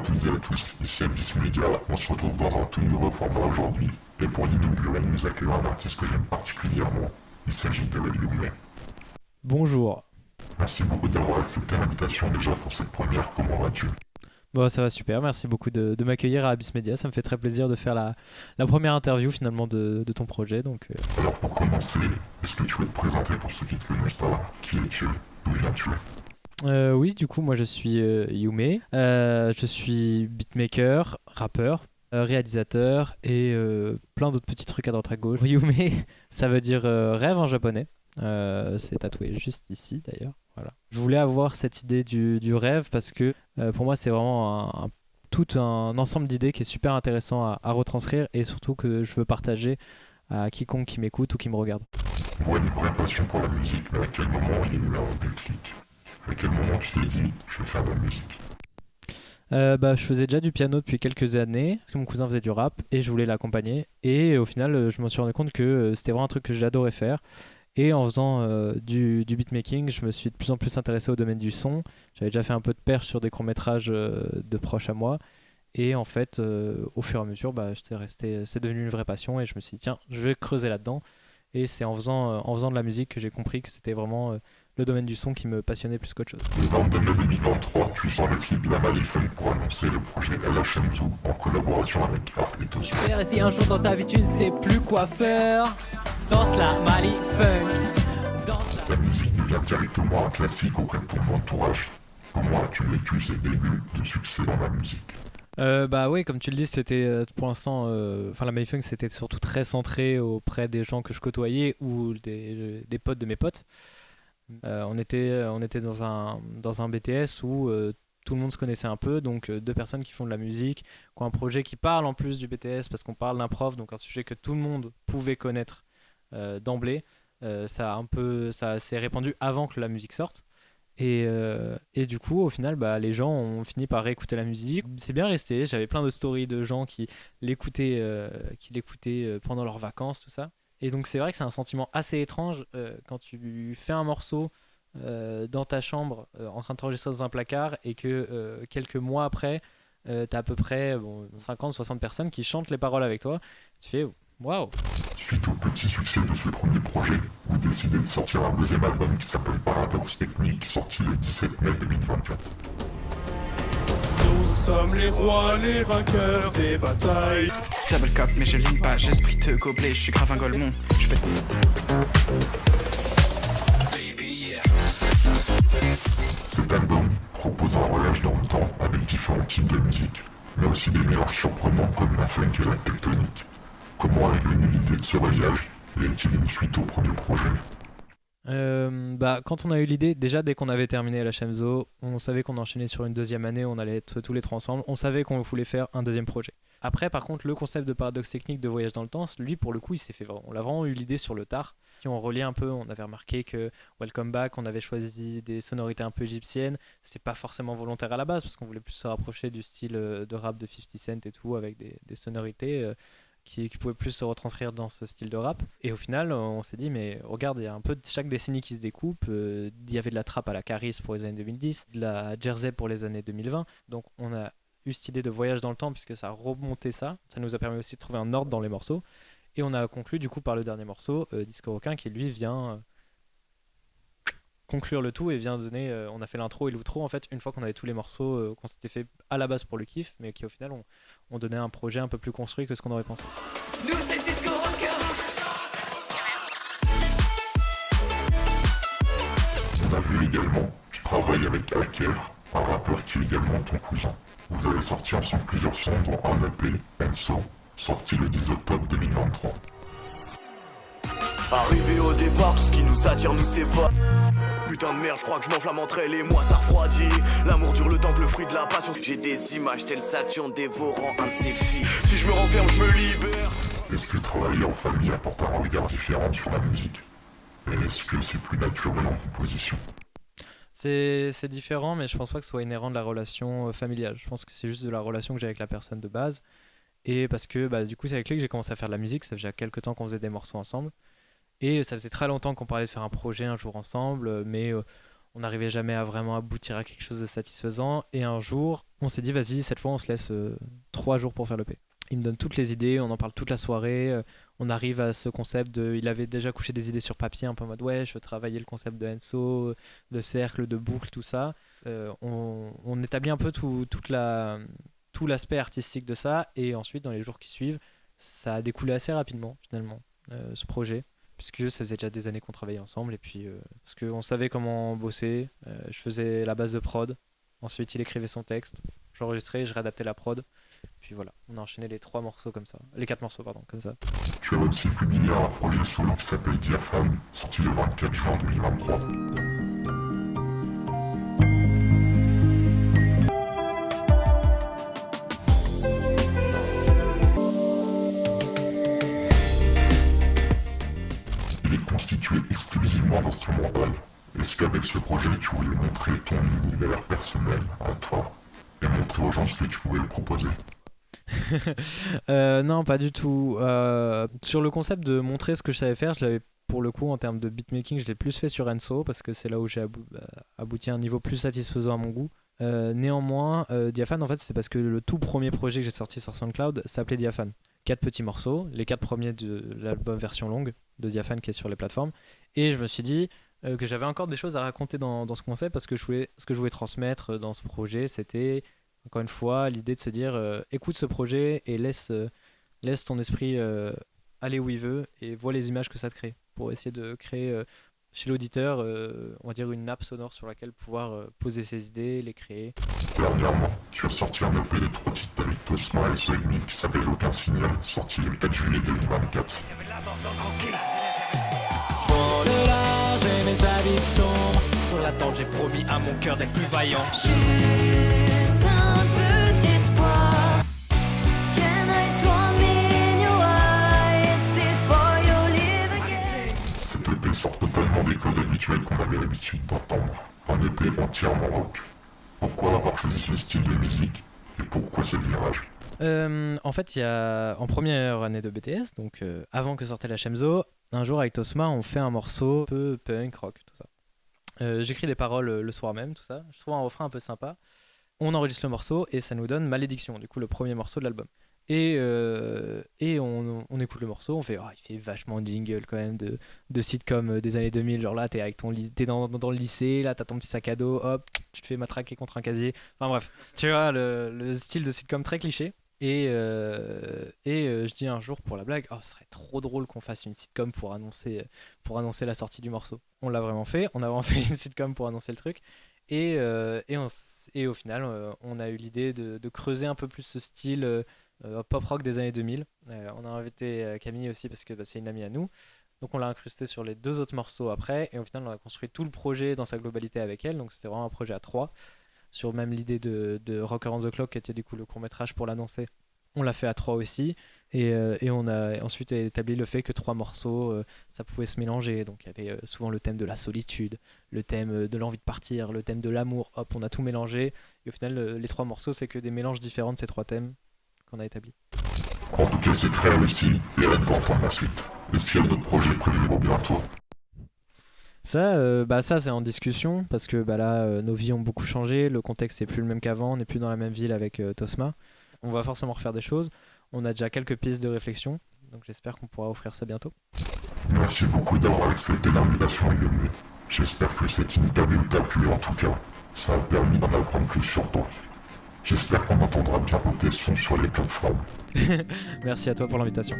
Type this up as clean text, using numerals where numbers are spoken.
toutes et à tous, ici Abyss Media, on se retrouve dans un tout nouveau format aujourd'hui, et pour l'inaugurer, nous accueillons un artiste que j'aime particulièrement, il s'agit de Yume. Bonjour. Merci beaucoup d'avoir accepté l'invitation déjà pour cette première, comment vas-tu? Bon, ça va super, merci beaucoup de m'accueillir à Abyss Media, ça me fait très plaisir de faire la première interview finalement de ton projet. Alors pour commencer, est-ce que tu veux te présenter pour ceux qui ne te connaissent pas? Qui es-tu? D'où viens-tu? Oui, du coup, moi je suis Yume. Je suis beatmaker, rappeur, réalisateur et plein d'autres petits trucs à droite à gauche. Yume, ça veut dire rêve en japonais. C'est tatoué juste ici d'ailleurs. Voilà. Je voulais avoir cette idée du rêve parce que pour moi c'est vraiment tout un ensemble d'idées qui est super intéressant à retranscrire et surtout que je veux partager à quiconque qui m'écoute ou qui me regarde. On voit une vraie passion pour la musique, mais à quel moment il y a eu un déclic? À quel moment tu t'es dit, je vais faire de la musique? Je faisais déjà du piano depuis quelques années parce que mon cousin faisait du rap et je voulais l'accompagner et au final je me suis rendu compte que c'était vraiment un truc que j'adorais faire et en faisant du beatmaking je me suis de plus en plus intéressé au domaine du son. J'avais déjà fait un peu de perche sur des courts-métrages de proches à moi et en fait au fur et à mesure c'est devenu une vraie passion et je me suis dit tiens je vais creuser là-dedans et c'est en faisant de la musique que j'ai compris que c'était vraiment le domaine du son qui me passionnait plus qu'autre chose. Le 22 mai 2023, tu sors le clip La Malifun pour annoncer le projet LHMZoo en collaboration avec Art Ethos. Et si un jour dans ta vie tu ne sais plus quoi faire, danse la Malifunk. Ta musique devient directement un classique auprès de ton entourage. Comment as-tu vécu ces débuts de succès dans la musique? Bah oui, comme tu le dis, c'était pour l'instant, la Mayfunk c'était surtout très centré auprès des gens que je côtoyais ou des potes de mes potes. On était dans un BTS où tout le monde se connaissait un peu, donc deux personnes qui font de la musique, qui ont un projet qui parle en plus du BTS parce qu'on parle d'improv, donc un sujet que tout le monde pouvait connaître d'emblée. Ça s'est répandu avant que la musique sorte. Et du coup, au final, les gens ont fini par réécouter la musique. C'est bien resté. J'avais plein de stories de gens qui l'écoutaient pendant leurs vacances, tout ça. Et donc, c'est vrai que c'est un sentiment assez étrange quand tu fais un morceau dans ta chambre en train de t'enregistrer dans un placard et que quelques mois après, t'as à peu près 50-60 personnes qui chantent les paroles avec toi. Tu fais waouh! Suite au petit succès de ce premier projet, vous décidez de sortir un deuxième album qui s'appelle Paradox Technique, sorti le 17 mai 2024. Nous sommes les rois, les vainqueurs des batailles. Double cup, mais je ligne pas, j'esprit de gobelet, je suis grave un golemon. Cet album propose un voyage dans le temps avec différents types de musique, mais aussi des mélanges surprenants comme la funk et la tectonique. Comment est venue l'idée de ce voyage et est-il une suite au premier projet? Quand on a eu l'idée, déjà dès qu'on avait terminé la Shamzo, on savait qu'on enchaînait sur une deuxième année, on allait être tous les trois ensemble, on savait qu'on voulait faire un deuxième projet. Après, par contre, le concept de paradoxe technique de voyage dans le temps, lui pour le coup, il s'est fait vraiment. On l'a vraiment eu l'idée sur le tard. Si on reliait un peu, on avait remarqué que Welcome Back, on avait choisi des sonorités un peu égyptiennes. C'était pas forcément volontaire à la base parce qu'on voulait plus se rapprocher du style de rap de 50 Cent et tout, avec des sonorités qui pouvaient plus se retranscrire dans ce style de rap. Et au final, on s'est dit, mais regarde, il y a un peu de chaque décennie qui se découpe. Il y avait de la trap à la Caris pour les années 2010, de la Jersey pour les années 2020. Donc on a eu cette idée de voyage dans le temps puisque ça a remonté ça. Ça nous a permis aussi de trouver un ordre dans les morceaux. Et on a conclu du coup par le dernier morceau, Disco Requin, qui lui vient conclure le tout et vient donner. On a fait l'intro et l'outro en fait une fois qu'on avait tous les morceaux qu'on s'était fait à la base pour le kiff, mais qui au final ont donné un projet un peu plus construit que ce qu'on aurait pensé. Nous c'est Disco Rocker. On a vu également, tu travailles avec Hacker, un rappeur qui est également ton cousin. Vous avez sorti ensemble plusieurs sons dont un EP, Enso, sorti le 10 octobre 2023. Arrivé au départ, tout ce qui nous attire nous sépare. Putain de merde, je crois que je m'enflamme entre elle et moi, ça refroidit. L'amour dure le temps que le fruit de la passion. J'ai des images telles Saturne dévorant un de ses filles. Si je me renferme, je me libère. Est-ce que travailler en famille apporte un regard différent sur la musique? Et est-ce que c'est plus naturel en composition? C'est différent, mais je pense pas que ce soit inhérent de la relation familiale. Je pense que c'est juste de la relation que j'ai avec la personne de base. Et parce que du coup, c'est avec lui que j'ai commencé à faire de la musique. Ça faisait quelques temps qu'on faisait des morceaux ensemble. Et ça faisait très longtemps qu'on parlait de faire un projet un jour ensemble, mais on n'arrivait jamais à vraiment aboutir à quelque chose de satisfaisant. Et un jour, on s'est dit, vas-y, cette fois, on se laisse 3 jours pour faire l'EP. Il me donne toutes les idées, on en parle toute la soirée. On arrive à ce concept de. Il avait déjà couché des idées sur papier, un peu en mode ouais, je veux travailler le concept de Enso, de cercle, de boucle, tout ça. On établit un peu tout l'aspect artistique de ça. Et ensuite, dans les jours qui suivent, ça a découlé assez rapidement, finalement, ce projet. Puisque ça faisait déjà des années qu'on travaillait ensemble. Et puis, parce qu'on savait comment bosser. Je faisais la base de prod. Ensuite, il écrivait son texte. J'enregistrais, je réadaptais la prod. Puis voilà, on a enchaîné les 4 morceaux comme ça. Comme ça. Tu as aussi publié un projet solo qui s'appelle Diaphane, sorti le 24 juin 2023. Il est constitué exclusivement d'instrumental. Est-ce qu'avec ce projet, tu voulais montrer ton univers personnel à toi et montrer aux gens ce que tu pouvais proposer? Non, pas du tout. Sur le concept de montrer ce que je savais faire, je l'avais pour le coup en termes de beatmaking, je l'ai plus fait sur Enso parce que c'est là où j'ai abouti à un niveau plus satisfaisant à mon goût. Néanmoins, Diaphane, en fait, c'est parce que le tout premier projet que j'ai sorti sur SoundCloud s'appelait Diaphane. 4 petits morceaux, les 4 premiers de l'album version longue de Diaphane qui est sur les plateformes. Et je me suis dit que j'avais encore des choses à raconter dans ce concept parce que ce que je voulais transmettre dans ce projet, c'était encore une fois l'idée de se dire écoute ce projet et laisse ton esprit aller où il veut et vois les images que ça te crée pour essayer de créer chez l'auditeur on va dire une nappe sonore sur laquelle pouvoir poser ses idées, les créer. Dernièrement, tu as sorti un EP de 3 titres avec Tosma et Soegmi qui s'appelle Aucun Signal, sorti le 4 juillet 2024. Prends le large et mes habits sombres. Sur la tente, j'ai promis à mon cœur d'être plus vaillant. Juste un peu d'espoir. Can I draw me in your eyes before you leave again? Cet EP sort totalement des codes habituels qu'on avait l'habitude d'entendre. Un EP entièrement rock. Pourquoi avoir choisi ce style de musique et pourquoi ce virage? En fait, il y a en première année de BTS, donc avant que sortait la Shemzo, un jour avec Tosma, on fait un morceau un peu punk, rock, tout ça. J'écris des paroles le soir même, tout ça. Je trouve un refrain un peu sympa. On enregistre le morceau et ça nous donne Malédiction, du coup le premier morceau de l'album. Et on écoute le morceau, on fait oh, il fait vachement jingle quand même de sitcom des années 2000, genre là t'es avec t'es dans le lycée, là t'as ton petit sac à dos, hop, tu te fais matraquer contre un casier. Enfin bref, tu vois le style de sitcom très cliché. Et je dis un jour pour la blague, oh, ce serait trop drôle qu'on fasse une sitcom pour annoncer la sortie du morceau. On l'a vraiment fait, on a vraiment fait une sitcom pour annoncer le truc. Et au final, on a eu l'idée de creuser un peu plus ce style pop rock des années 2000. On a invité Camille aussi parce que c'est une amie à nous. Donc on l'a incrusté sur les 2 autres morceaux après. Et au final, on a construit tout le projet dans sa globalité avec elle. Donc c'était vraiment un projet à 3. Sur même l'idée de Rocker on the Clock qui était du coup le court-métrage pour l'annoncer. On l'a fait à 3 aussi. Et on a ensuite établi le fait que 3 morceaux, ça pouvait se mélanger. Donc il y avait souvent le thème de la solitude, le thème de l'envie de partir, le thème de l'amour. Hop, on a tout mélangé. Et au final, les 3 morceaux, c'est que des mélanges différents de ces 3 thèmes qu'on a établis. En tout cas, c'est très réussi et hâte d'entendre la suite. Est-ce qu'il y a d'autres projets prévus pour bientôt? Ça, c'est en discussion parce que là, nos vies ont beaucoup changé. Le contexte n'est plus le même qu'avant. On n'est plus dans la même ville avec Tosma. On va forcément refaire des choses. On a déjà quelques pistes de réflexion. Donc j'espère qu'on pourra offrir ça bientôt. Merci beaucoup d'avoir accepté l'invitation, Yomi. J'espère que cette interview t'a plu en tout cas. Ça a permis d'en apprendre plus sur toi. J'espère qu'on entendra bientôt tes sons sur les plateformes. Merci à toi pour l'invitation.